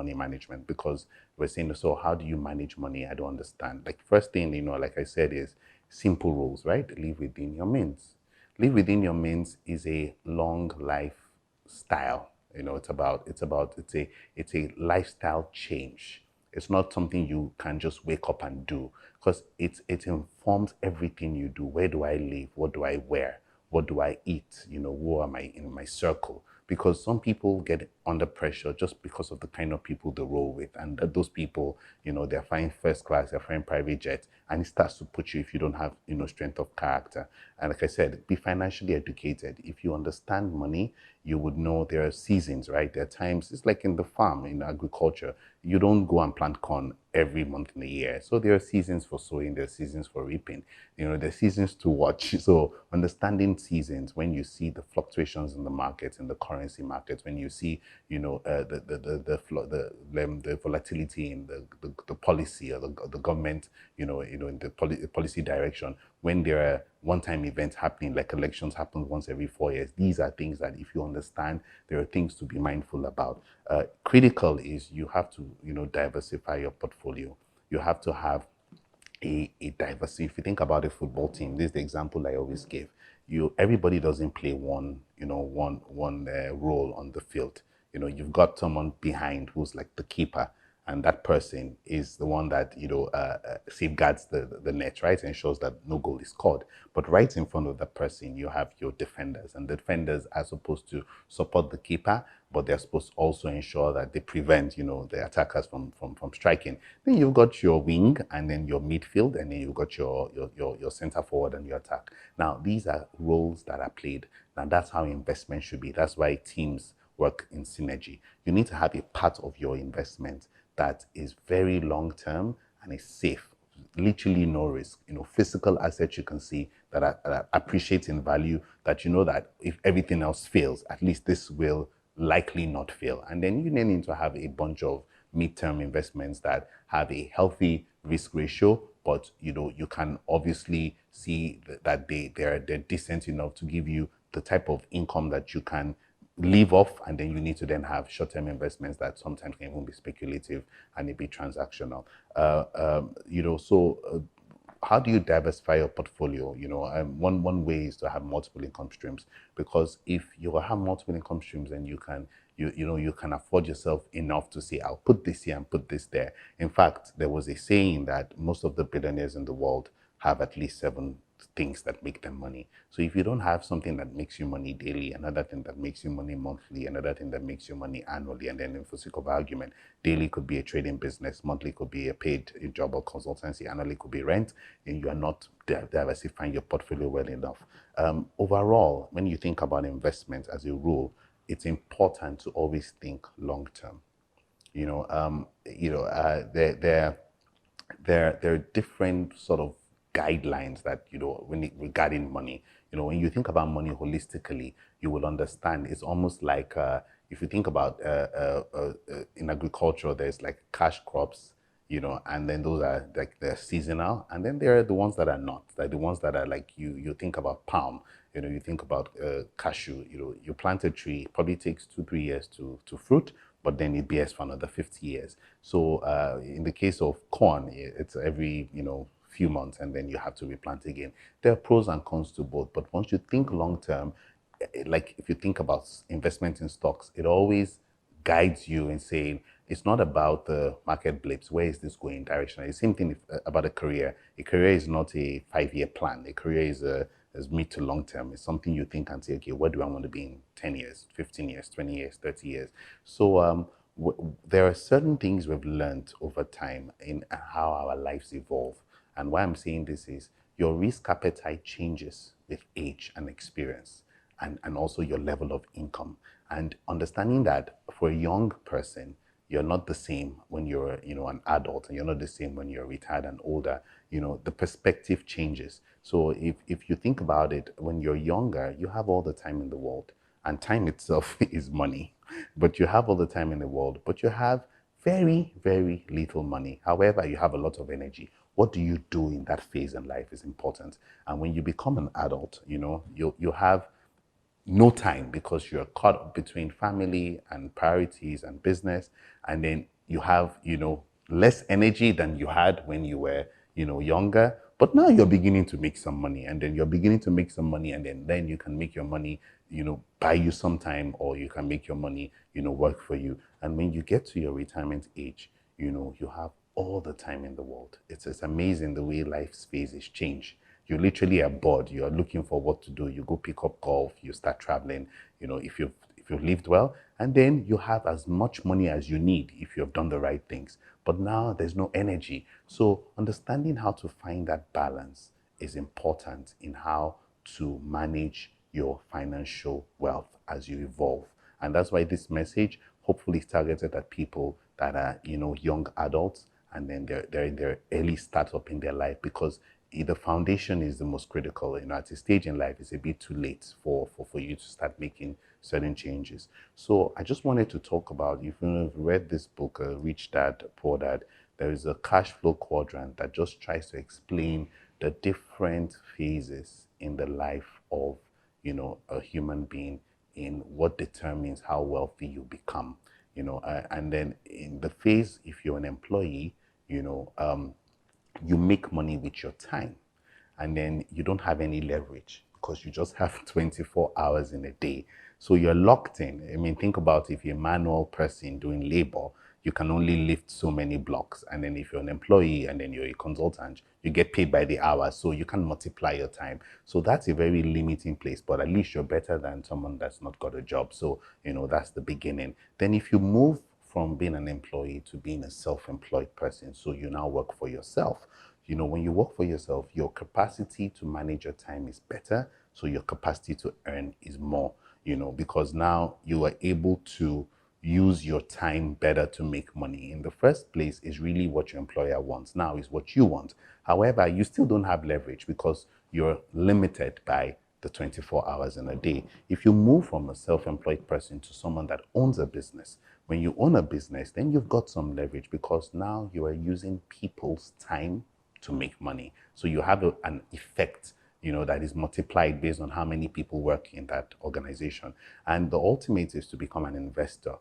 money management, because we're saying, so how do you manage money? I don't understand. Like, first thing, like I said, is simple rules, right? Live within your means. Live within your means is a long lifestyle. It's a lifestyle change. It's not something you can just wake up and do, because it informs everything you do. Where do I live? What do I wear? What do I eat? Who am I in my circle? Because some people get under pressure just because of the kind of people they roll with. And those people, they're flying first class, they're flying private jets, and it starts to put you, if you don't have, strength of character. And like I said, be financially educated. If you understand money, you would know there are seasons, right? There are times, it's like in the farm, in agriculture, you don't go and plant corn every month in the year. So there are seasons for sowing, there are seasons for reaping, there are seasons to watch. So understanding seasons, when you see the fluctuations in the markets, in the currency markets, when you see, the volatility in the policy, or the government, in the policy direction, when there are one-time events happening, like elections happen once every 4 years. These are things that, if you understand, there are things to be mindful about. Critical is, you have to, diversify your portfolio. You have to have a diversity. If you think about a football team, this is the example I always give. Everybody doesn't play one role on the field. You've got someone behind who's like the keeper, and that person is the one that safeguards the net, right? Ensures that no goal is scored. But right in front of that person, you have your defenders, and the defenders are supposed to support the keeper, but they're supposed to also ensure that they prevent, the attackers from striking. Then you've got your wing, and then your midfield, and then you've got your center forward and your attack. Now, these are roles that are played. Now, that's how investment should be. That's why teams work in synergy. You need to have a part of your investment that is very long-term and is safe. Literally no risk. Physical assets you can see that are appreciate in value, that that if everything else fails, at least this will likely not fail. And then you need to have a bunch of mid-term investments that have a healthy risk ratio, but you can obviously see that they're decent enough to give you the type of income that you can live off. And then you need to then have short-term investments that sometimes can even be speculative and it be transactional. How do you diversify your portfolio? One way is to have multiple income streams, because if you have multiple income streams, then you can afford yourself enough to say, I'll put this here and put this there. In fact, there was a saying that most of the billionaires in the world have at least 7 things that make them money. So if you don't have something that makes you money daily, another thing that makes you money monthly, another thing that makes you money annually, and then, for sake of argument, daily could be a trading business, monthly could be a paid job or consultancy, annually could be rent, and you are not diversifying your portfolio well enough. Overall, when you think about investment as a rule, it's important to always think long term. There are different sort of guidelines that, regarding money. When you think about money holistically, you will understand it's almost like, if you think about in agriculture, there's like cash crops, and then those are like, they're seasonal, and then there are the ones that are not, like the ones that are like, you think about palm, you think about cashew. You plant a tree, probably takes 2-3 years to fruit, but then it bears for another 50 years. So in the case of corn, it's every, few months, and then you have to replant again. There are pros and cons to both, but once you think long term, like if you think about investment in stocks, it always guides you in saying, it's not about the market blips. Where is this going directionally? The same thing about a career. A career is not a 5-year plan. A career is mid to long term. It's something you think and say, okay, where do I want to be in 10 years, 15 years, 20 years, 30 years? So there are certain things we've learned over time in how our lives evolve. And why I'm saying this is, your risk appetite changes with age and experience, and also your level of income. And understanding that for a young person, you're not the same when you're, an adult, and you're not the same when you're retired and older. The perspective changes. So if you think about it, when you're younger, you have all the time in the world, and time itself is money. But you have all the time in the world, but you have very, very little money. However, you have a lot of energy. What do you do in that phase in life is important. And when you become an adult, you have no time because you're caught up between family and priorities and business, and then you have, less energy than you had when you were, younger. But now you're beginning to make some money, and then you're beginning to make some money, and then you can make your money, buy you some time, or you can make your money, work for you. And when you get to your retirement age, you have all the time in the world. It's amazing the way life's phases change. You literally are bored. You are looking for what to do. You go pick up golf. You start traveling. If you've lived well, and then you have as much money as you need if you have done the right things. But now there's no energy. So understanding how to find that balance is important in how to manage your financial wealth as you evolve. And that's why this message hopefully is targeted at people that are, young adults, and then they're in their early startup in their life, because the foundation is the most critical. At a stage in life, it's a bit too late for you to start making certain changes. So I just wanted to talk about, if you've read this book, Rich Dad, Poor Dad, there is a cash flow quadrant that just tries to explain the different phases in the life of, a human being, in what determines how wealthy you become. And then in the phase, if you're an employee, you make money with your time, and then you don't have any leverage because you just have 24 hours in a day. So you're locked in. I mean, think about, if you're a manual person doing labor, you can only lift so many blocks. And then if you're an employee and then you're a consultant, you get paid by the hour. So you can multiply your time. So that's a very limiting place, but at least you're better than someone that's not got a job. So, that's the beginning. Then if you move from being an employee to being a self-employed person, so you now work for yourself. When you work for yourself, your capacity to manage your time is better, so your capacity to earn is more, because now you are able to use your time better to make money. In the first place, is really what your employer wants. Now is what you want. However, you still don't have leverage because you're limited by the 24 hours in a day. If you move from a self-employed person to someone that owns a business, when you own a business, then you've got some leverage, because now you are using people's time to make money. So you have an effect, that is multiplied based on how many people work in that organization. And the ultimate is to become an investor,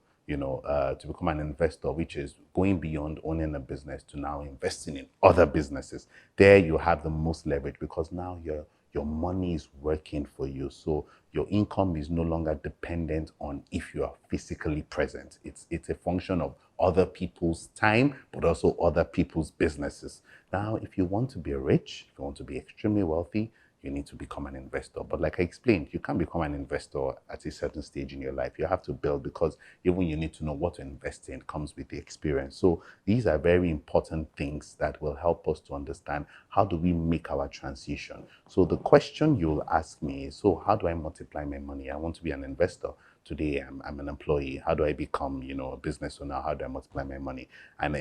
which is going beyond owning a business to now investing in other businesses. There you have the most leverage, because now your money is working for you. So your income is no longer dependent on if you are physically present. It's a function of other people's time, but also other people's businesses. Now, if you want to be rich, if you want to be extremely wealthy, you need to become an investor. But like I explained, you can't become an investor at a certain stage in your life. You have to build, because even you need to know what to invest in comes with the experience. So these are very important things that will help us to understand, how do we make our transition. So the question you'll ask me is, so how do I multiply my money? I want to be an investor. Today I'm an employee. How do I become, a business owner? How do I multiply my money? And,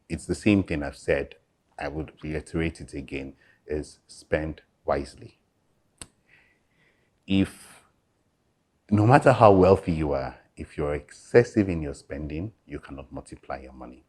it's the same thing I've said. I would reiterate it again, is spend wisely. If, no matter how wealthy you are, if you're excessive in your spending, you cannot multiply your money.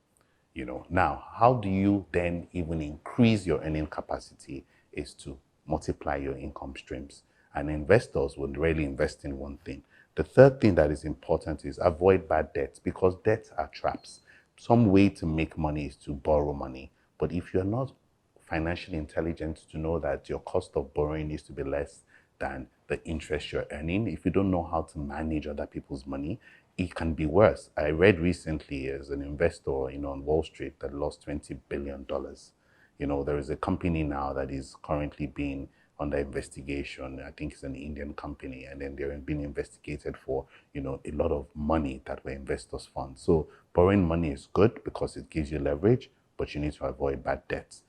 Now, how do you then even increase your earning capacity? Is to multiply your income streams. And investors would really invest in one thing. The third thing that is important is avoid bad debts, because debts are traps. Some way to make money is to borrow money. But if you're not financially intelligent to know that your cost of borrowing needs to be less than the interest you're earning, if you don't know how to manage other people's money, it can be worse. I read recently, as an investor, on Wall Street, that lost $20 billion. There is a company now that is currently being under investigation. I think it's an Indian company, and then they're being investigated for, a lot of money that were investors' funds. So borrowing money is good because it gives you leverage, but you need to avoid bad debts.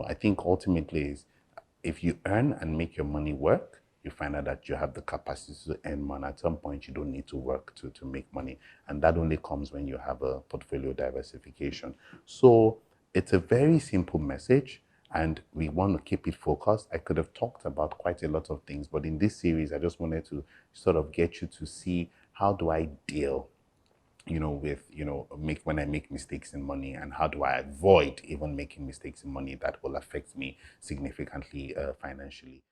I think ultimately is, if you earn and make your money work, you find out that you have the capacity to earn money. At some point, you don't need to work to make money. And that only comes when you have a portfolio diversification. So it's a very simple message, and we want to keep it focused. I could have talked about quite a lot of things, but in this series, I just wanted to sort of get you to see, how do I deal with, when I make mistakes in money, and how do I avoid even making mistakes in money that will affect me significantly financially.